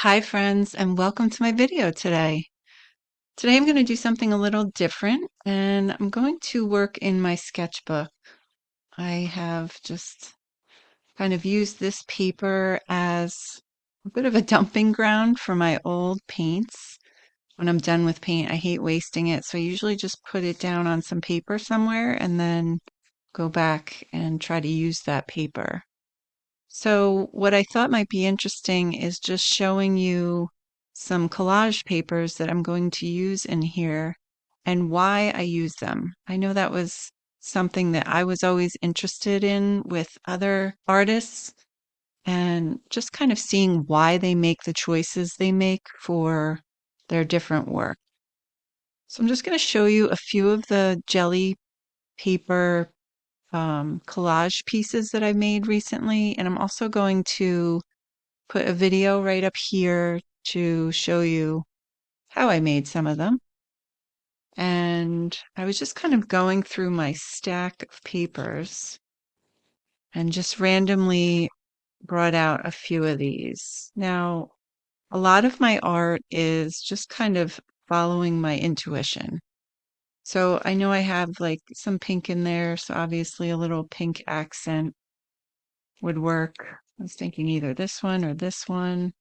Hi friends, and welcome to my video today. Today I'm going to do something a little different, and I'm going to work in my sketchbook. I have just kind of used this paper as a bit of a dumping ground for my old paints. When I'm done with paint, I hate wasting it, so I usually just put it down on some paper somewhere and then go back and try to use that paper. So, what I thought might be interesting is just showing you some collage papers that I'm going to use in here and why I use them. I know that was something that I was always interested in with other artists and just kind of seeing why they make the choices they make for their different work. So, I'm just going to show you a few of the jelly paper collage pieces that I made recently, and I'm also going to put a video right up here to show you how I made some of them. And I was just kind of going through my stack of papers and just randomly brought out a few of these. Now, a lot of my art is just kind of following my intuition. So I know I have like some pink in there, so obviously a little pink accent would work. I was thinking either this one or this one.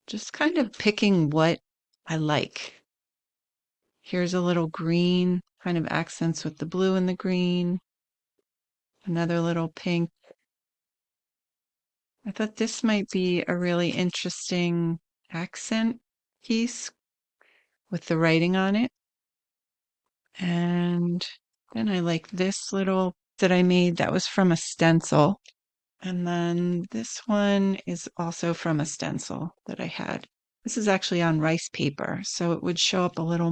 Just kind of picking what I like. Here's a little green, kind of accents with the blue and the green. Another little pink. I thought this might be a really interesting accent piece with the writing on it. And then I like this little that I made that was from a stencil. And then this one is also from a stencil that I had. This is actually on rice paper, so it would show up a little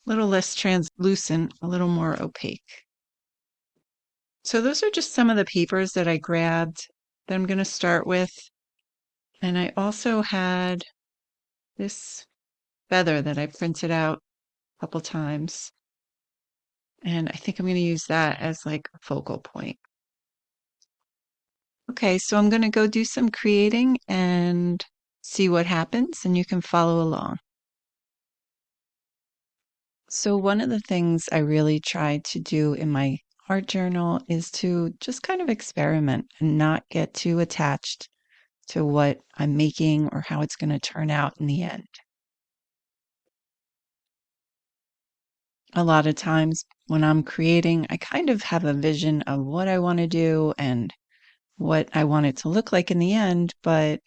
less translucent, a little more opaque. So those are just some of the papers that I grabbed that I'm going to start with. And I also had this feather that I printed out a couple times. And I think I'm going to use that as like a focal point. Okay, so I'm going to go do some creating and see what happens, and you can follow along. So, one of the things I really tried to do in my art journal is to just kind of experiment and not get too attached to what I'm making or how it's going to turn out in the end. A lot of times when I'm creating, I kind of have a vision of what I want to do and what I want it to look like in the end, but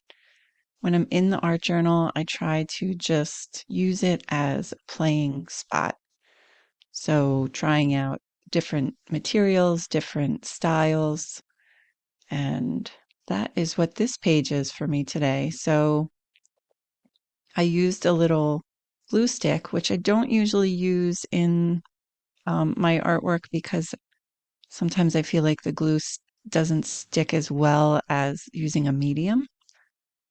when I'm in the art journal, I try to just use it as a playing spot. So, trying out different materials, different styles, and that is what this page is for me today. So, I used a little glue stick, which I don't usually use in my artwork because sometimes I feel like the glue doesn't stick as well as using a medium,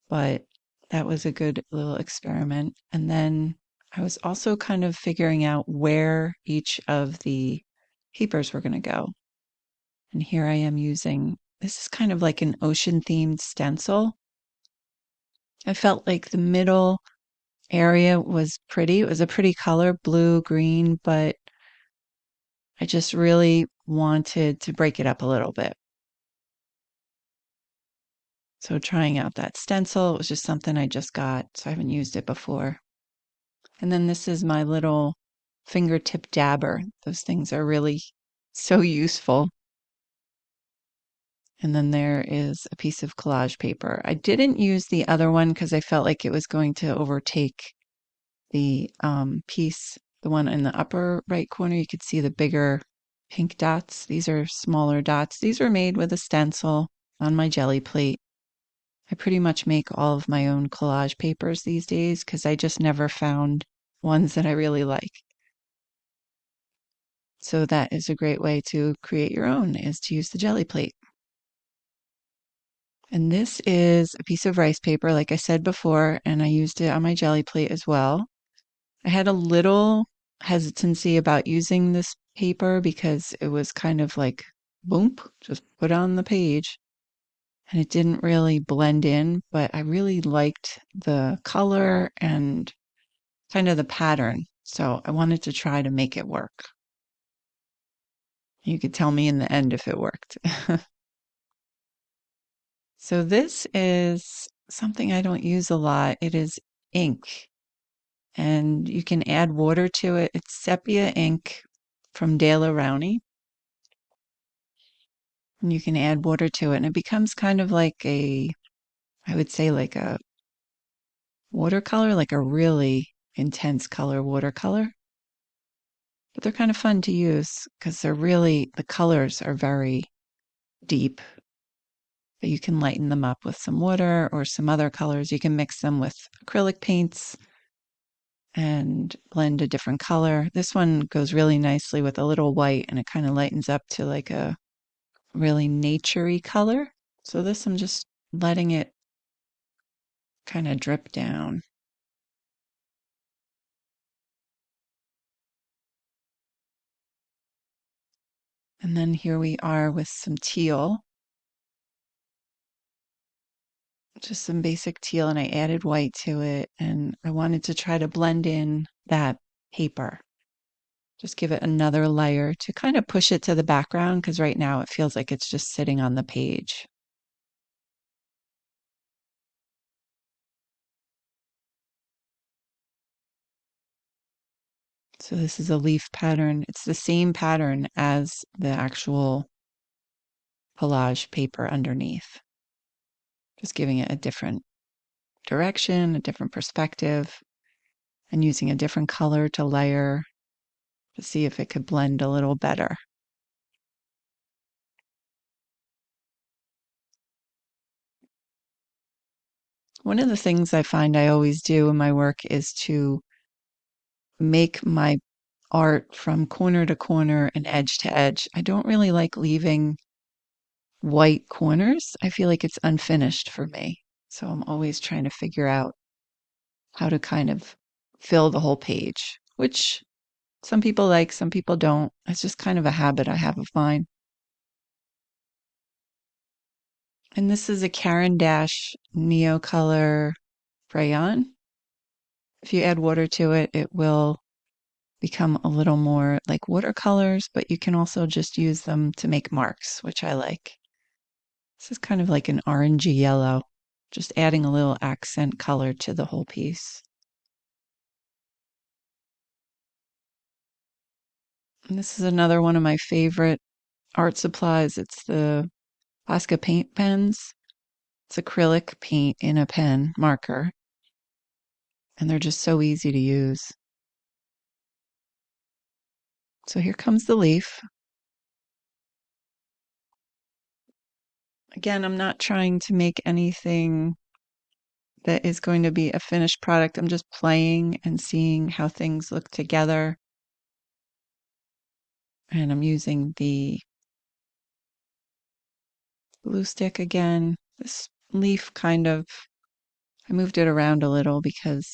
but that was a good little experiment. And then I was also kind of figuring out where each of the papers were going to go. And here I am using, this is kind of like an ocean themed stencil. I felt like the middle area was pretty. It was a pretty color, blue, green, but I just really wanted to break it up a little bit. So trying out that stencil, it was just something I just got, so I haven't used it before. And then this is my little fingertip dabber. Those things are really so useful. And then there is a piece of collage paper. I didn't use the other one because I felt like it was going to overtake the piece, the one in the upper right corner. You could see the bigger pink dots. These are smaller dots. These were made with a stencil on my jelly plate. I pretty much make all of my own collage papers these days because I just never found ones that I really like. So that is a great way to create your own, is to use the jelly plate. And this is a piece of rice paper, like I said before, and I used it on my jelly plate as well. I had a little hesitancy about using this paper because it was kind of like, boom, just put on the page. and it didn't really blend in, but I really liked the color and kind of the pattern. So I wanted to try to make it work. You could tell me in the end if it worked. So this is something I don't use a lot. It is ink, and you can add water to it. It's sepia ink from Dale Rowney, and you can add water to it, and it becomes kind of like I would say like a watercolor, like a really intense color watercolor. But they're kind of fun to use because the colors are very deep. But you can lighten them up with some water or some other colors. You can mix them with acrylic paints and blend a different color. This one goes really nicely with a little white, and it kind of lightens up to like a really naturey color. So this, I'm just letting it kind of drip down. And then here we are with some teal, just some basic teal, and I added white to it, and I wanted to try to blend in that paper. Just give it another layer to kind of push it to the background, because right now it feels like it's just sitting on the page. So this is a leaf pattern. It's the same pattern as the actual collage paper underneath. Just giving it a different direction, a different perspective, and using a different color to layer to see if it could blend a little better. One of the things I find I always do in my work is to make my art from corner to corner and edge to edge. I don't really like leaving white corners. I feel like it's unfinished for me. So I'm always trying to figure out how to kind of fill the whole page, which some people like, some people don't. It's just kind of a habit I have of mine. And this is a Caran d'Ache Neocolor crayon. If you add water to it, it will become a little more like watercolors, but you can also just use them to make marks, which I like. This is kind of like an orangey yellow, just adding a little accent color to the whole piece. And this is another one of my favorite art supplies. It's the Posca paint pens. It's acrylic paint in a pen marker, and they're just so easy to use. So here comes the leaf. Again, I'm not trying to make anything that is going to be a finished product. I'm just playing and seeing how things look together. And I'm using the glue stick again. This leaf kind of, I moved it around a little because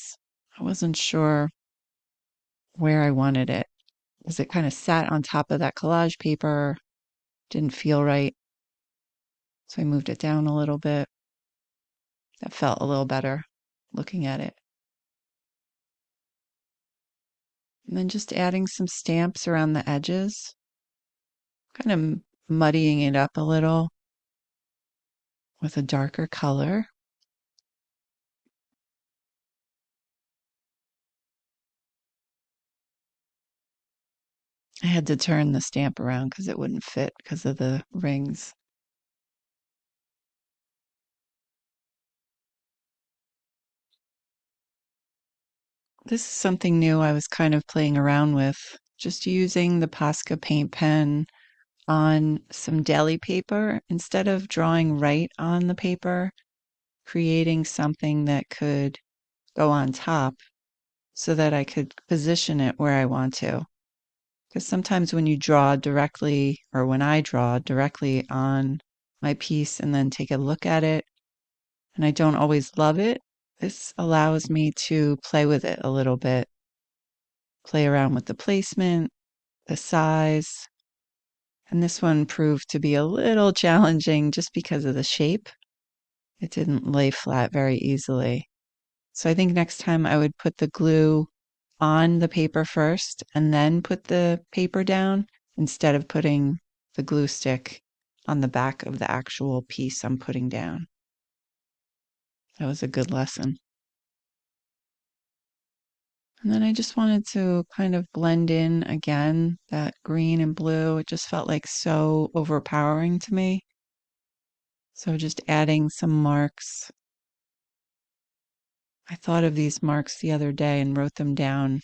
I wasn't sure where I wanted it. Because it kind of sat on top of that collage paper, didn't feel right. So I moved it down a little bit. That felt a little better looking at it. And then just adding some stamps around the edges, kind of muddying it up a little with a darker color. I had to turn the stamp around because it wouldn't fit because of the rings. This is something new I was kind of playing around with, just using the Posca paint pen on some deli paper. Instead of drawing right on the paper, creating something that could go on top so that I could position it where I want to. Because sometimes when you draw directly, or when I draw directly on my piece and then take a look at it, and I don't always love it, this allows me to play with it a little bit, play around with the placement, the size. And this one proved to be a little challenging just because of the shape. it didn't lay flat very easily. So I think next time I would put the glue on the paper first and then put the paper down instead of putting the glue stick on the back of the actual piece I'm putting down. That was a good lesson. And then I just wanted to kind of blend in again that green and blue. It just felt like so overpowering to me. So just adding some marks. I thought of these marks the other day and wrote them down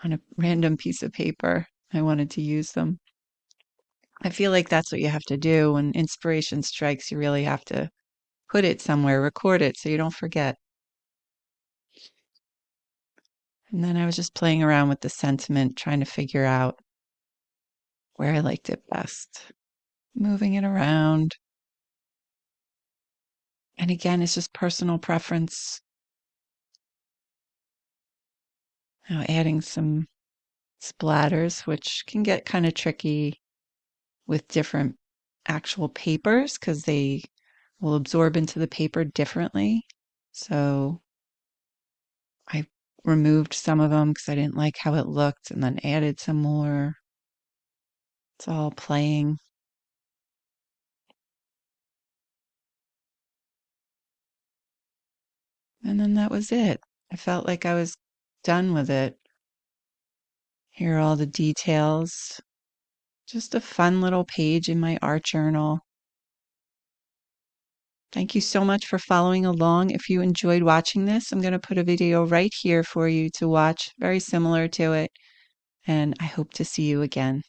on a random piece of paper. I wanted to use them. I feel like that's what you have to do when inspiration strikes. You really have to put it somewhere, record it so you don't forget. And then I was just playing around with the sentiment, trying to figure out where I liked it best. Moving it around. And again, it's just personal preference. Now adding some splatters, which can get kind of tricky with different actual papers because they will absorb into the paper differently. So I removed some of them because I didn't like how it looked and then added some more. It's all playing. And then that was it. I felt like I was done with it. Here are all the details. Just a fun little page in my art journal. Thank you so much for following along. If you enjoyed watching this, I'm going to put a video right here for you to watch, very similar to it. And I hope to see you again.